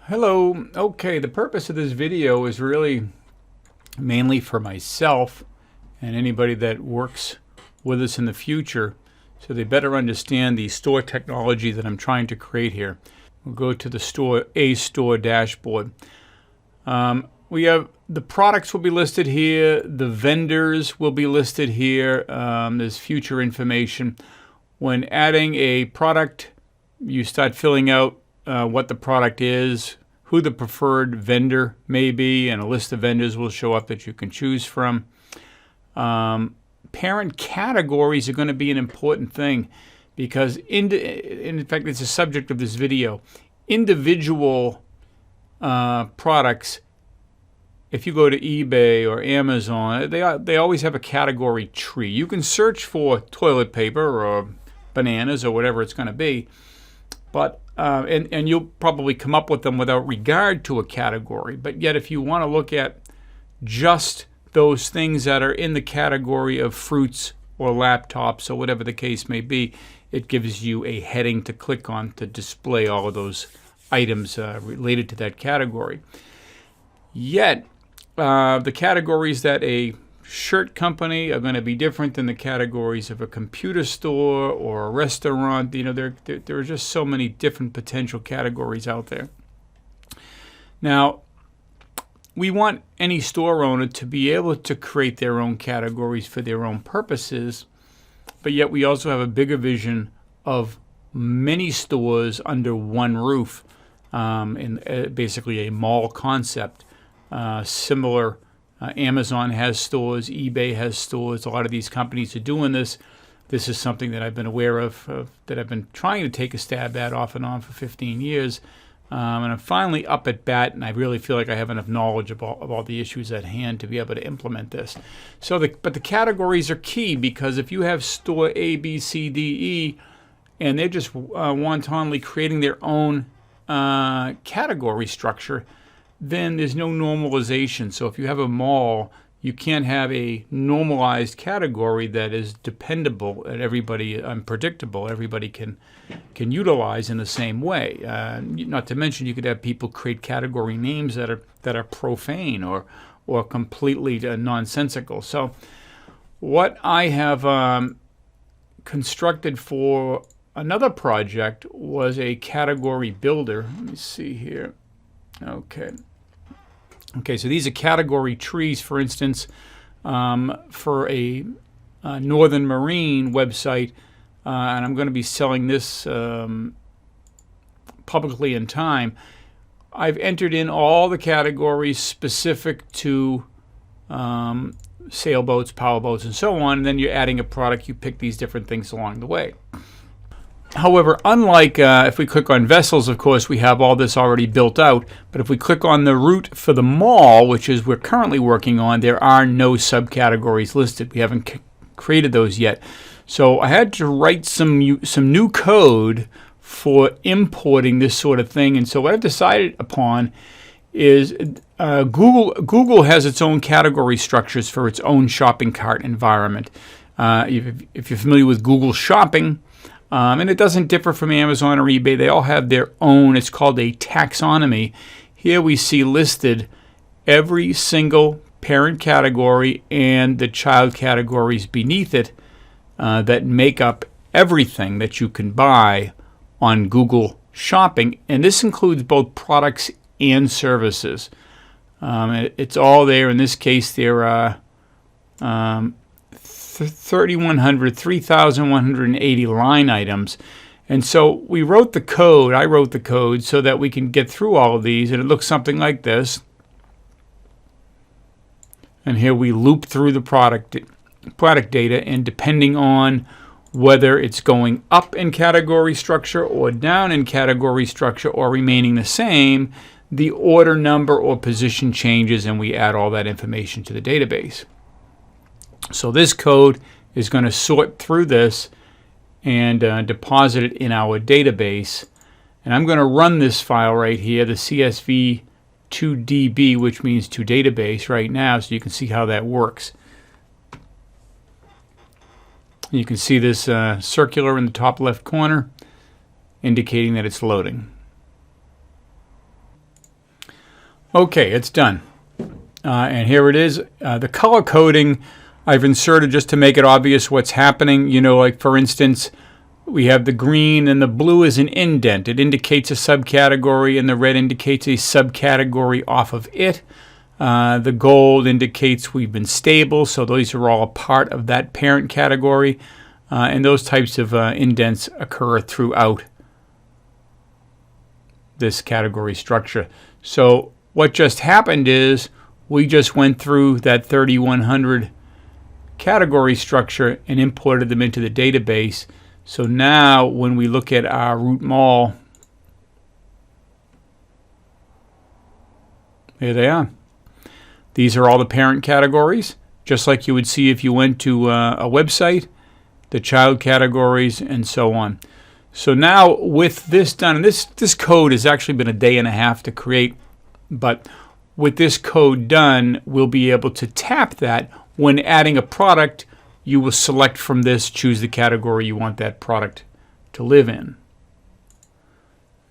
Hello. Okay, the purpose of this video is really mainly for myself and anybody that works with us in the future so they better understand the store technology that I'm trying to create here. We'll go to the store dashboard. We have the products will be listed here, the vendors will be listed here, there's future information. When adding a product, you start filling out what the product is, who the preferred vendor may be, and a list of vendors will show up that you can choose from. Parent categories are going to be an important thing because, in fact, it's a subject of this video. Individual products, if you go to eBay or Amazon, they always have a category tree. You can search for toilet paper or bananas or whatever it's going to be, but and you'll probably come up with them without regard to a category. But yet, if you want to look at just those things that are in the category of fruits or laptops or whatever the case may be, it gives you a heading to click on to display all of those items related to that category. Yet, the categories that a shirt company are going to be different than the categories of a computer store or a restaurant. You know, there are just so many different potential categories out there. Now, we want any store owner to be able to create their own categories for their own purposes, but yet we also have a bigger vision of many stores under one roof, in basically a mall concept. Similar, Amazon has stores, eBay has stores. A lot of these companies are doing this. This is something that I've been aware of, that I've been trying to take a stab at off and on for 15 years. And I'm finally up at bat, and I really feel like I have enough knowledge of all the issues at hand to be able to implement this. But the categories are key, because if you have store A, B, C, D, E, and they're just wantonly creating their own category structure, then there's no normalization. So if you have a mall, you can't have a normalized category that is dependable and everybody predictable. Everybody can utilize in the same way. Not to mention, you could have people create category names that are profane or completely nonsensical. So what I have constructed for another project was a category builder. Let me see here. Okay, so these are category trees, for instance, for a Northern Marine website, and I'm going to be selling this publicly in time. I've entered in all the categories specific to sailboats, powerboats, and so on, and then you're adding a product, you pick these different things along the way. However, unlike if we click on vessels, of course, we have all this already built out. But if we click on the route for the mall, which is we're currently working on, there are no subcategories listed. We haven't created those yet. So I had to write some new code for importing this sort of thing. And so what I've decided upon is Google has its own category structures for its own shopping cart environment. If you're familiar with Google Shopping, and it doesn't differ from Amazon or eBay. They all have their own. It's called a taxonomy. Here we see listed every single parent category and the child categories beneath it that make up everything that you can buy on Google Shopping. And this includes both products and services. It's all there. In this case, there are 3,180 line items. And so I wrote the code so that we can get through all of these, and it looks something like this. And here we loop through the product data, and depending on whether it's going up in category structure or down in category structure or remaining the same, the order number or position changes, and we add all that information to the database. So this code is going to sort through this and deposit it in our database. And I'm going to run this file right here, the CSV to DB, which means to database right now, so you can see how that works. You can see this circular in the top left corner indicating that it's loading. Okay, it's done. And here it is. The color coding I've inserted just to make it obvious what's happening. You know, like for instance, we have the green and the blue is an indent. It indicates a subcategory, and the red indicates a subcategory off of it. The gold indicates we've been stable, so those are all a part of that parent category. And those types of indents occur throughout this category structure. So what just happened is we just went through that 3100 category structure and imported them into the database. So now when we look at our root mall, there they are. These are all the parent categories, just like you would see if you went to a website, the child categories, and so on. So now with this done, and this code has actually been a day and a half to create, but with this code done, we'll be able to tap that. When adding a product, you will select from this, choose the category you want that product to live in.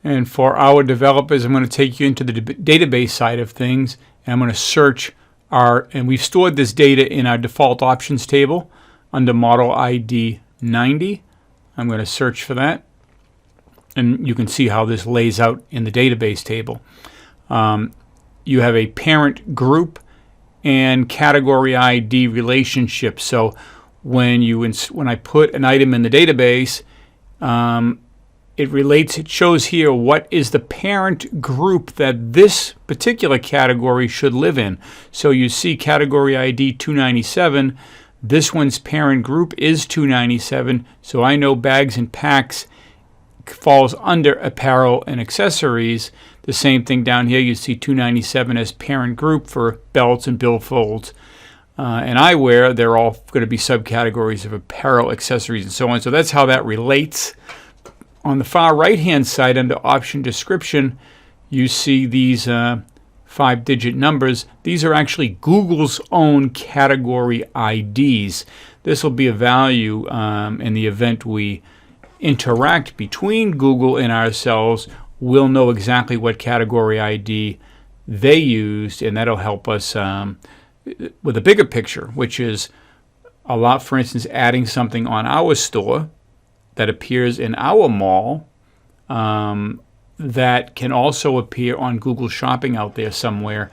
And for our developers, I'm going to take you into the database side of things, and I'm going to search and we've stored this data in our default options table under model ID 90. I'm going to search for that, and you can see how this lays out in the database table. You have a parent group and category ID relationship. So when I put an item in the database, it shows here what is the parent group that this particular category should live in. So you see category ID 297. This one's parent group is 297. So I know bags and packs falls under apparel and accessories. The same thing down here, you see 297 as parent group for belts and billfolds. And eyewear, they're all going to be subcategories of apparel, accessories, and so on. So that's how that relates. On the far right-hand side, under option description, you see these 5-digit numbers. These are actually Google's own category IDs. This will be a value in the event we interact between Google and ourselves. We'll know exactly what category ID they used, and that'll help us with a bigger picture, which is a lot, for instance, adding something on our store that appears in our mall that can also appear on Google Shopping out there somewhere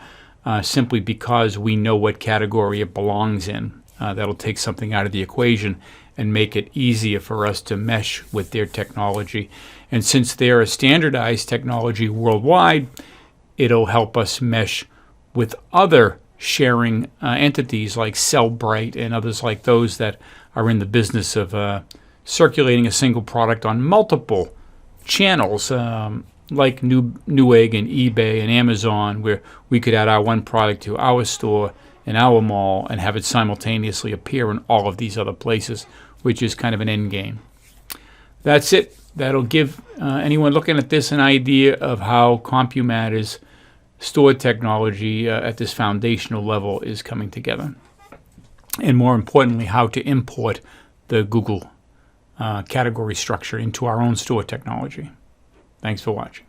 simply because we know what category it belongs in. That'll take something out of the equation and make it easier for us to mesh with their technology. And since they're a standardized technology worldwide, it'll help us mesh with other sharing entities like Sellbrite and others like those that are in the business of circulating a single product on multiple channels, like Newegg and eBay and Amazon, where we could add our one product to our store in our mall and have it simultaneously appear in all of these other places, which is kind of an end game. That's it. That'll give anyone looking at this an idea of how CompuMatter's store technology at this foundational level is coming together. And more importantly, how to import the Google category structure into our own store technology. Thanks for watching.